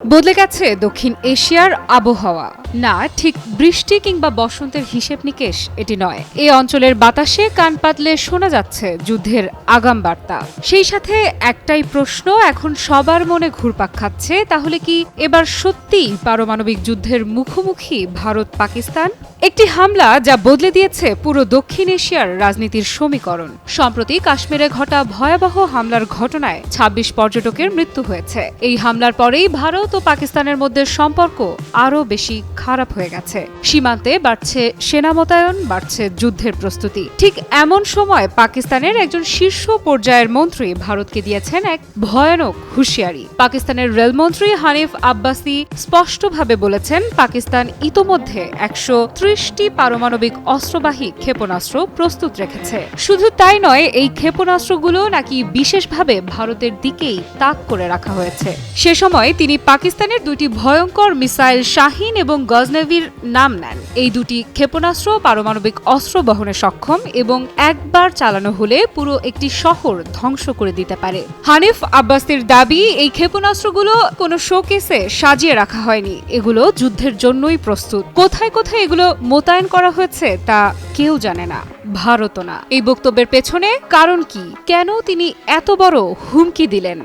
বদলে গেছে দক্ষিণ এশিয়ার আবহাওয়া। না, ঠিক বৃষ্টি কিংবা বসন্তের হিসেব নিকেশ এটি নয়। এই অঞ্চলের বাতাসে কান পাতলে শোনা যাচ্ছে যুদ্ধের আগাম বার্তা। সেই সাথে একটাই প্রশ্ন এখন সবার মনে ঘুরপাক খাচ্ছে, তাহলে কি এবার সত্যিই পারমাণবিক যুদ্ধের মুখোমুখি ভারত পাকিস্তান? একটি হামলা যা বদলে দিয়েছে পুরো দক্ষিণ এশিয়ার রাজনীতির সমীকরণ। সম্প্রতি কাশ্মীরে ঘটা ভয়াবহ হামলার ঘটনায় ২৬ পর্যটকের মৃত্যু হয়েছে। এই হামলার পরেই ভারত ও পাকিস্তানের মধ্যে সম্পর্ক আরও বেশি খারাপ হয়ে গেছে। সীমান্তে বাড়ছে সেনা মোতায়েন, বাড়ছে যুদ্ধের প্রস্তুতি। ঠিক এমন সময় পাকিস্তানের একজন শীর্ষ পর্যায়ের মন্ত্রী ভারতকে দিয়েছেন এক ভয়ানক হুঁশিয়ারি। পাকিস্তানের রেলমন্ত্রী হানিফ আব্বাসি স্পষ্টভাবে বলেছেন, পাকিস্তান ইতোমধ্যে ১৩০টি পারমাণবিক অস্ত্রবাহী ক্ষেপণাস্ত্র প্রস্তুত রেখেছে। শুধু তাই নয়, এই ক্ষেপণাস্ত্রগুলো নাকি বিশেষভাবে ভারতের দিকেই তাক করে রাখা হয়েছে। সে সময় তিনি পাকিস্তানের দুটি ভয়ঙ্কর মিসাইল শাহিন এবং গজনভির নাম নেন। এই দুটি ক্ষেপণাস্ত্র পারমাণবিক অস্ত্র বহনে সক্ষম এবং একবার চালানো হলে পুরো একটি শহর ধ্বংস করে দিতে পারে। হানিফ আব্বাসির দাবি, এই ক্ষেপণাস্ত্রগুলো কোনো শোকেসে সাজিয়ে রাখা হয়নি, এগুলো যুদ্ধের জন্যই প্রস্তুত। কোথায় কোথায় এগুলো মোতায়েন করা হয়েছে তা কেউ জানে না, ভারতও না। এই বক্তব্যের পেছনে কারণ কি? কেন তিনি এত বড় হুমকি দিলেন?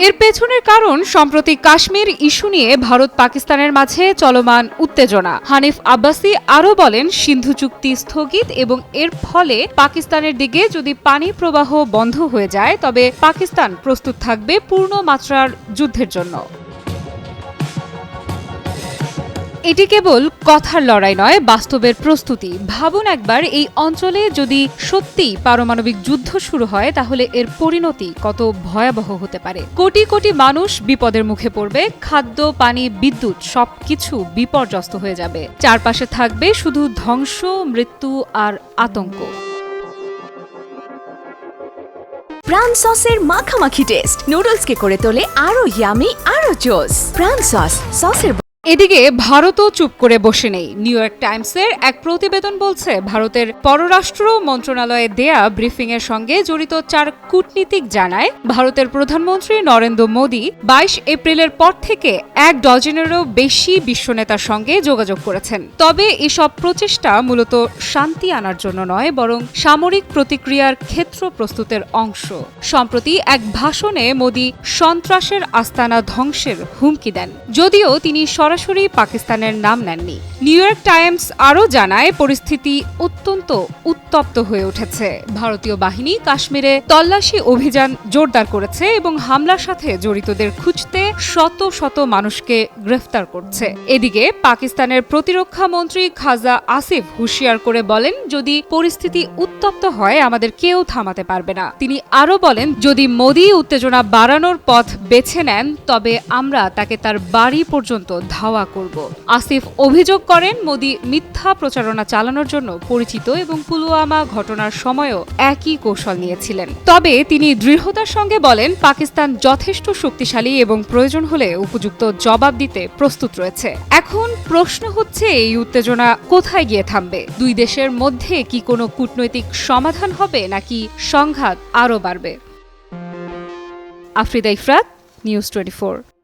এর পেছনের কারণ সম্প্রতি কাশ্মীর ইস্যু নিয়ে ভারত পাকিস্তানের মাঝে চলমান উত্তেজনা। হানিফ আব্বাসি আরও বলেন, সিন্ধু চুক্তি স্থগিত এবং এর ফলে পাকিস্তানের দিকে যদি পানি প্রবাহ বন্ধ হয়ে যায়, তবে পাকিস্তান প্রস্তুত থাকবে পূর্ণ মাত্রার যুদ্ধের জন্য। এটি কেবল কথার লড়াই নয়, বাস্তবের প্রস্তুতি। ভাবুন একবার, এই অঞ্চলে যদি সত্যিই পারমাণবিক যুদ্ধ শুরু হয়, তাহলে এর পরিণতি কত ভয়াবহ হতে পারে। কোটি কোটি মানুষ বিপদের মুখে পড়বে, খাদ্য, পানি, বিদ্যুৎ সবকিছু বিপর্যস্ত হয়ে যাবে। চারপাশে থাকবে শুধু ধ্বংস, মৃত্যু আর আতঙ্ক। প্রাণ সসের মাখামাখি টেস্ট নুডলসকে করে তোলে আরো ইয়ামি, আরো জোস। প্রাণ সসের এদিকে ভারতও চুপ করে বসে নেই। নিউ ইয়র্ক টাইমসের এক প্রতিবেদন বলছে, ভারতের পররাষ্ট্র মন্ত্রণালয়ে দেয়া ব্রিফিং এর সঙ্গে জড়িত ৪ কূটনীতিক জানায়, ভারতের প্রধানমন্ত্রী নরেন্দ্র মোদী ২২ এপ্রিলের পর থেকে ১ ডজনেরও বেশি বিশ্বনেতার সঙ্গে যোগাযোগ করেছেন। তবে এসব প্রচেষ্টা মূলত শান্তি আনার জন্য নয়, বরং সামরিক প্রতিক্রিয়ার ক্ষেত্র প্রস্তুতের অংশ। সম্প্রতি এক ভাষণে মোদী সন্ত্রাসের আস্তানা ধ্বংসের হুমকি দেন, যদিও তিনি সরাসরি পাকিস্তানের নাম নেননি। নিউ ইয়র্ক টাইমস আরও জানায়, পরিস্থিতি অত্যন্ত উত্তপ্ত হয়ে উঠেছে। ভারতীয় বাহিনী কাশ্মীরে তল্লাশি অভিযান জোরদার করেছে এবং হামলার সাথে জড়িতদের খুঁজতে শত শত মানুষকে গ্রেফতার করছে। এদিকে পাকিস্তানের প্রতিরক্ষা মন্ত্রী খাজা আসিফ হুঁশিয়ার করে বলেন, যদি পরিস্থিতি উত্তপ্ত হয়, আমাদের কেউ থামাতে পারবে না। তিনি আরও বলেন, যদি মোদী উত্তেজনা বাড়ানোর পথ বেছে নেন, তবে আমরা তাকে তার বাড়ি পর্যন্ত ধাওয়া করব। আসিফ অভিযোগ করেন, মোদী মিথ্যা প্রচারণা চালানোর জন্য পরিচিত এবং পুলওয়ামা ঘটনার সময়ও একই কৌশল নিয়েছিলেন। তবে তিনি দৃঢ়তার সঙ্গে বলেন, পাকিস্তান যথেষ্ট শক্তিশালী এবং প্রয়োজন হলে উপযুক্ত জবাব দিতে প্রস্তুত রয়েছে। এখন প্রশ্ন হচ্ছে, এই উত্তেজনা কোথায় গিয়ে থামবে? দুই দেশের মধ্যে কি কোনো কূটনৈতিক সমাধান হবে, নাকি সংঘাত আরও বাড়বে? আফ্রিদা ইফরাত, নিউজ 24।